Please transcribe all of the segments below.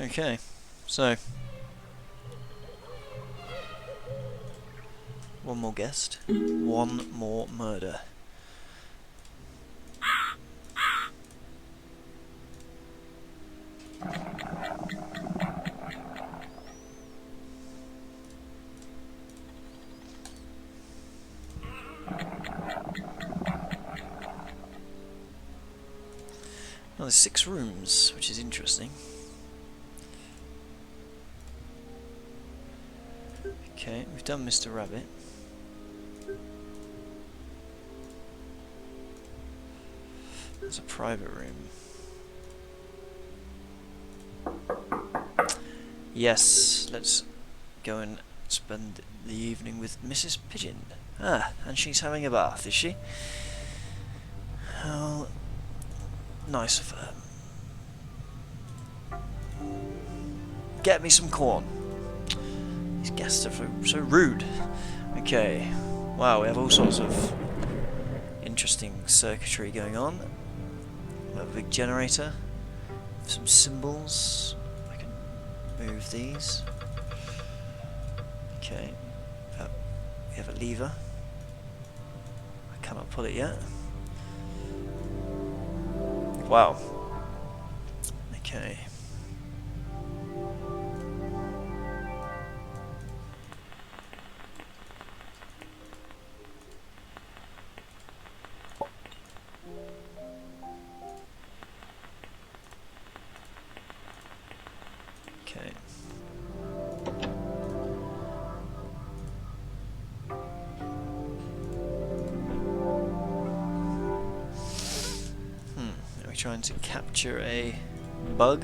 Okay, so one more guest, one more murder. Well, there's 6 rooms, which is interesting. Okay, we've done Mr. Rabbit. There's a private room. Yes, let's go and spend the evening with Mrs. Pigeon. Ah, and she's having a bath, is she? How nice of her. Get me some corn. These guests are so rude. Okay. Wow, we have all sorts of interesting circuitry going on. We have a big generator. Some symbols. I can move these. Okay. We have a lever. I cannot pull it yet. Wow. Okay. Okay. Are we trying to capture a bug?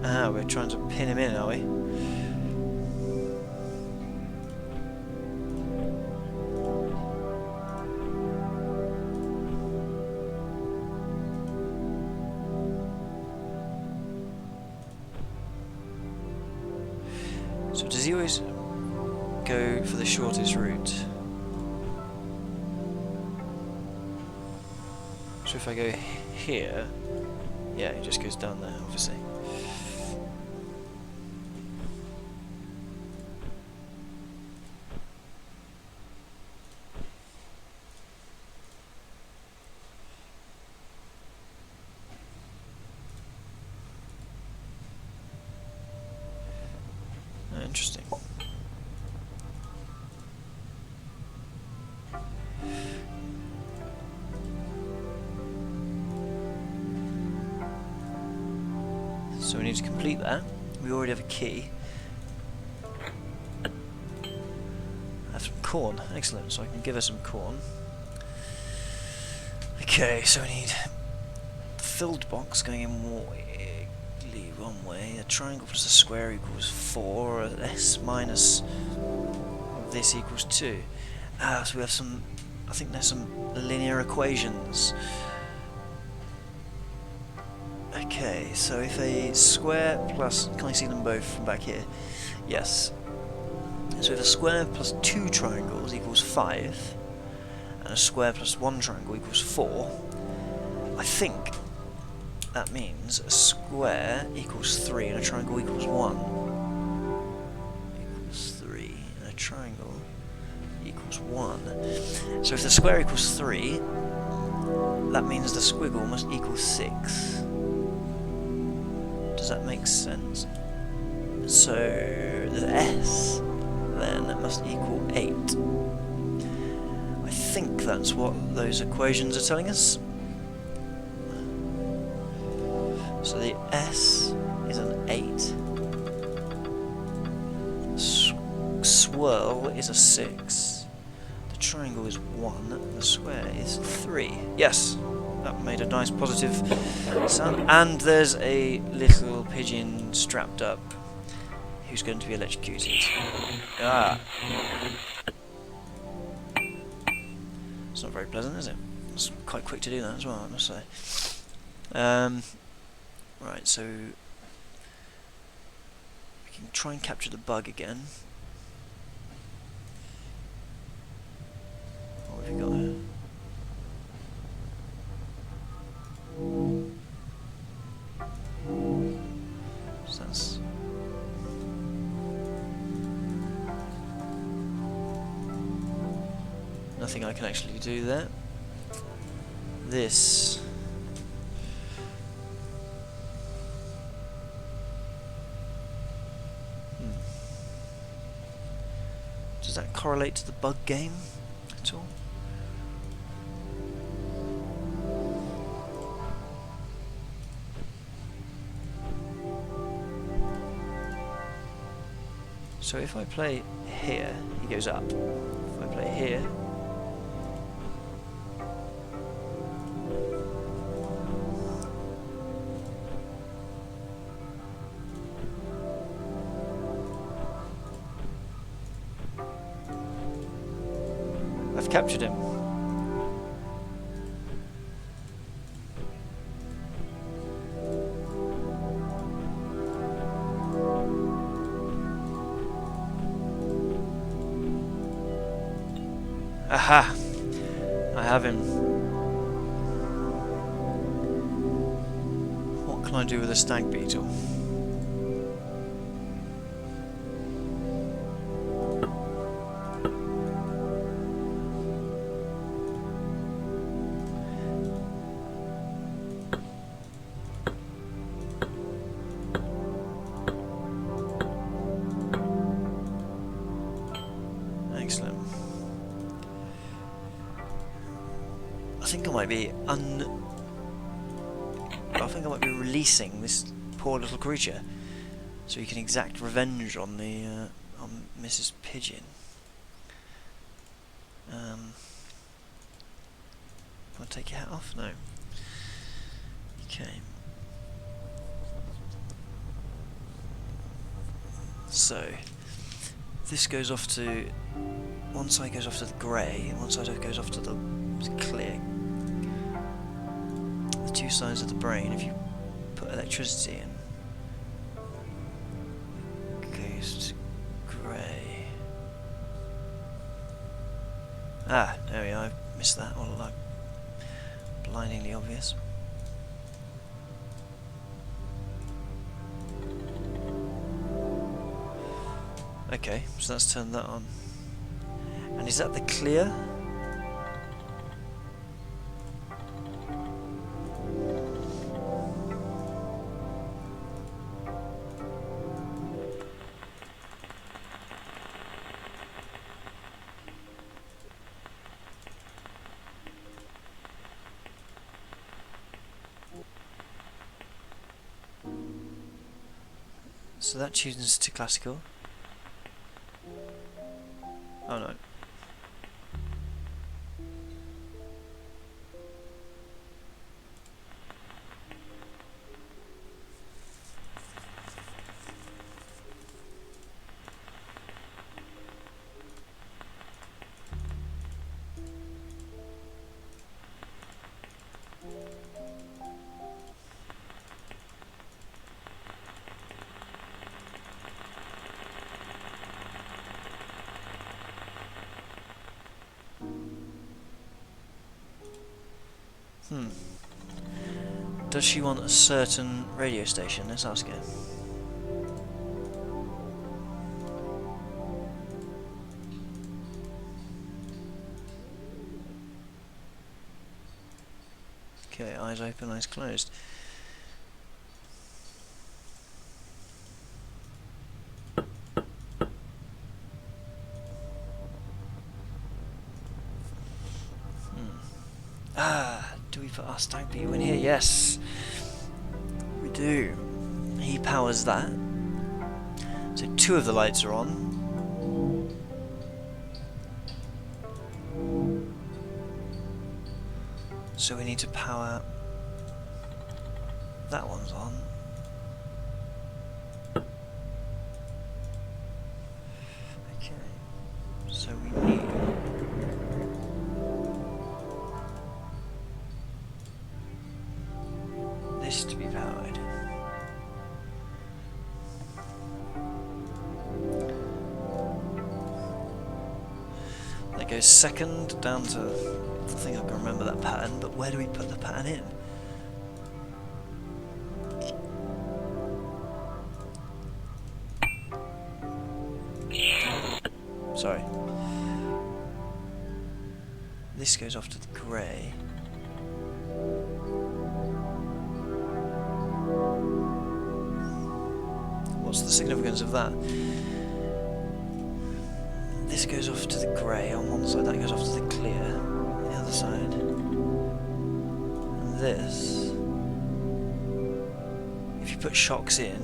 Ah, we're trying to pin him in, are we? So does he always go for the shortest route? So if I go here, yeah, he just goes down there, obviously. Oh, interesting. So we need to complete that. We already have a key. I have some corn. Excellent. So I can give her some corn. Okay, so we need the filled box going in one way. A triangle plus a square equals 4. Or S minus this equals 2. Ah, so we have some. I think there's some linear equations. Okay, so if a square plus... Can I see them both from back here? Yes. So if a square plus 2 triangles equals 5, and a square plus 1 triangle equals 4, I think that means a square equals 3 and a triangle equals 1. Equals 3 and a triangle equals 1. So if the square equals 3, that means the squiggle must equal 6. Does that make sense? So the S then must equal 8. I think that's what those equations are telling us. So the S is an 8. Swirl is a 6. The triangle is 1. And the square is 3. Yes! That made a nice positive sound. And there's a little pigeon strapped up who's going to be electrocuted. Ah! It's not very pleasant, is it? It's quite quick to do that as well, I must say. Right, so we can try and capture the bug again. What have we got here? So that's nothing I can actually do there. This does that correlate to the bug game at all? So if I play here, he goes up. If I play here, I've captured him. Aha! I have him. What can I do with a stag beetle? Excellent. I think I might be releasing this poor little creature, so he can exact revenge on the on Mrs Pigeon. Can I take your hat off? No. Okay. So this goes off to one side goes off to the grey, and one side goes off to the clear. The two sides of the brain, if you put electricity in, goes to grey. Ah, there we are, I missed that all along. Blindingly obvious. Okay, so let's turn that on. And is that the clear? So that tunes to classical. Oh no. Does she want a certain radio station? Let's ask her. Okay, eyes open, eyes closed. Do we put our stag beetle in here? Yes, we do. He powers that. So two of the lights are on. So we need to power... that one's on. Okay, so we need... this to be powered. It goes second down to, I think I can remember that pattern, but where do we put the pattern in? Sorry. This goes off to the grey. What's the significance of that? This goes off to the grey on one side, that goes off to the clear on the other side. And this, if you put shocks in,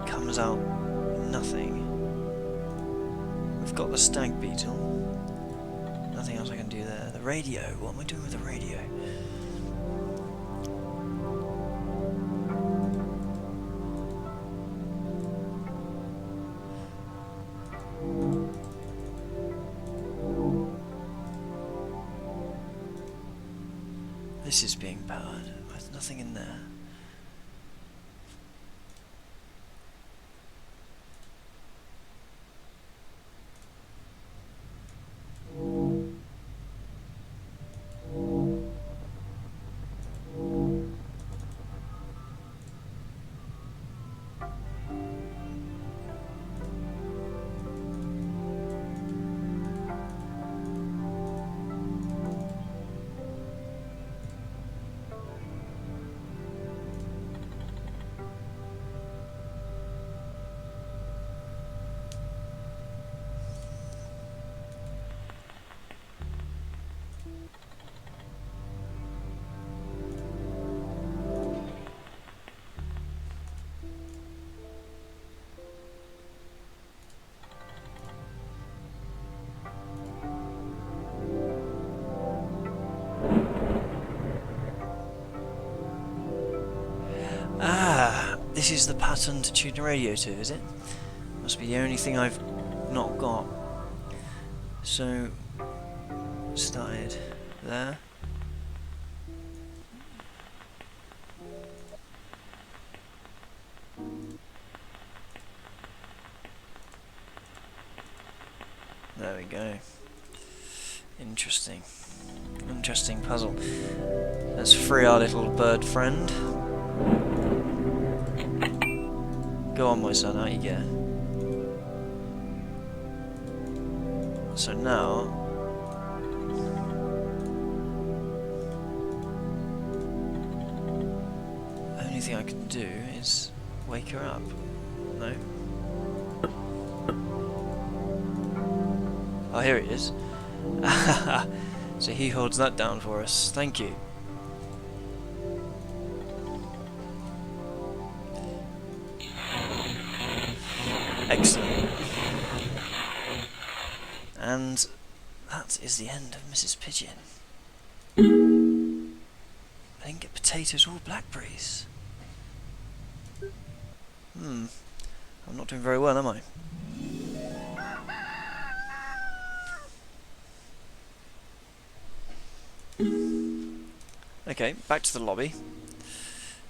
comes out nothing. We've got the stag beetle. Nothing else I can do there. The radio, what am I doing with the radio? This is being powered. There's nothing in there. This is the pattern to tune the radio to, is it? Must be the only thing I've not got. So, started there. There we go. Interesting. Interesting puzzle. Let's free our little bird friend. Go on, my son, out you get. So now, only thing I can do is wake her up. No? Oh, here it is. So he holds that down for us. Thank you. Excellent. And that is the end of Mrs Pigeon. I didn't get potatoes or blackberries. I'm not doing very well, am I? Okay, back to the lobby.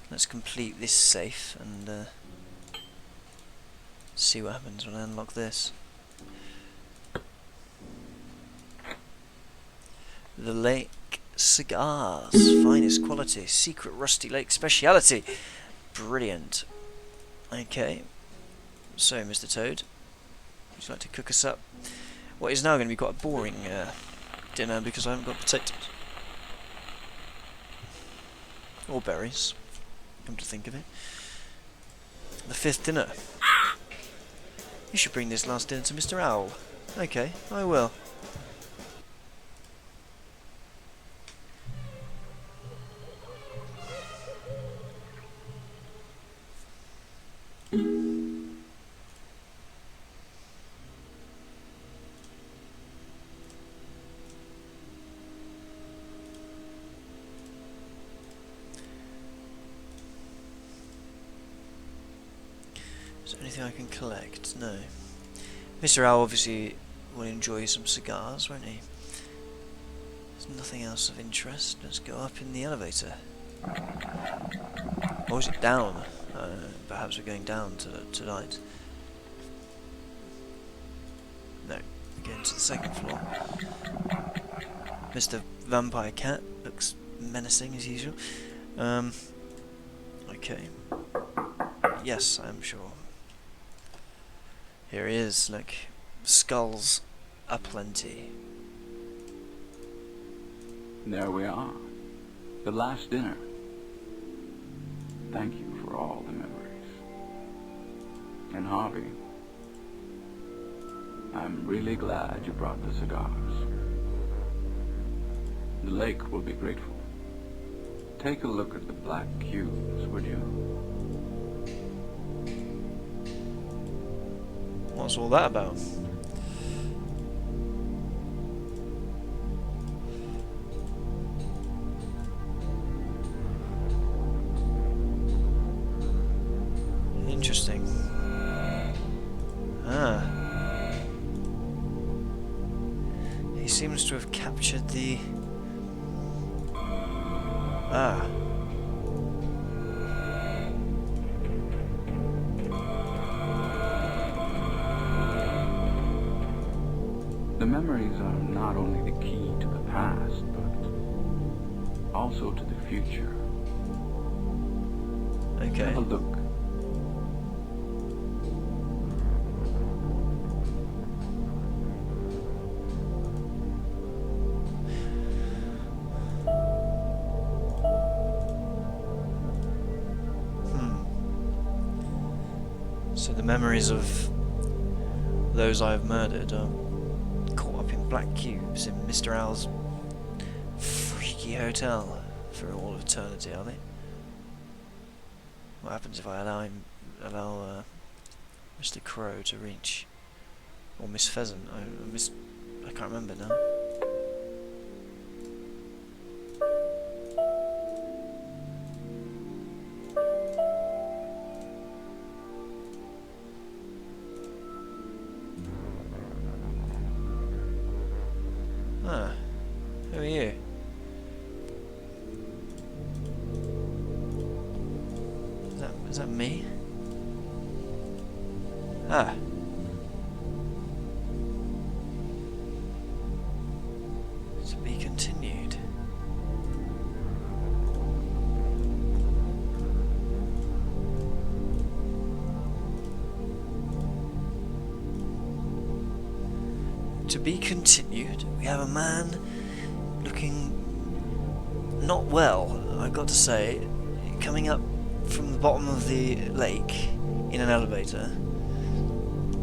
Let's complete this safe and see what happens when I unlock this. The Lake Cigars, finest quality, secret Rusty Lake speciality. Brilliant. Okay, so Mr. Toad, would you like to cook us up what is now going to be quite a boring dinner because I haven't got potatoes. Or berries, come to think of it. The fifth dinner. You should bring this last dinner to Mr. Owl. Okay, I will. Is there anything I can collect? No. Mr. Owl obviously will enjoy some cigars, won't he? There's nothing else of interest. Let's go up in the elevator. Or is it down? Perhaps we're going down tonight. No. Going to the second floor. Mr. Vampire Cat looks menacing as usual. Okay. Yes, I'm sure. Here he is, look. Skulls aplenty. There we are. The last dinner. Thank you for all the memories. And Harvey, I'm really glad you brought the cigars. The lake will be grateful. Take a look at the black cubes, would you? What's all that about? Interesting. Ah. He seems to have captured the... Ah. The memories are not only the key to the past, but also to the future. Okay. Have a look. So the memories of those I have murdered are caught up in black cubes in Mr. Owl's freaky hotel for all eternity, are they? What happens if I allow Mr. Crow to reach, or Miss Pheasant? I can't remember now. Ah, who are you? Is that me? Ah. To be continued. To be continued. We have a man looking not well, I've got to say, coming up from the bottom of the lake in an elevator.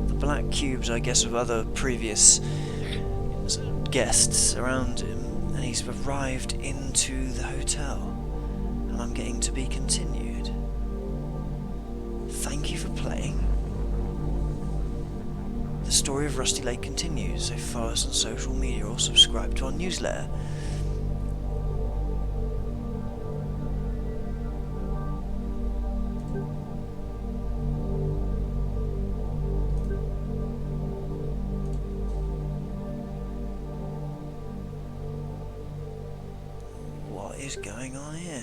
The black cubes, I guess, of other previous guests around him, and he's arrived into the hotel, and I'm getting to be continued. Thank you for playing. The story of Rusty Lake continues, so follow us on social media or subscribe to our newsletter. What is going on here?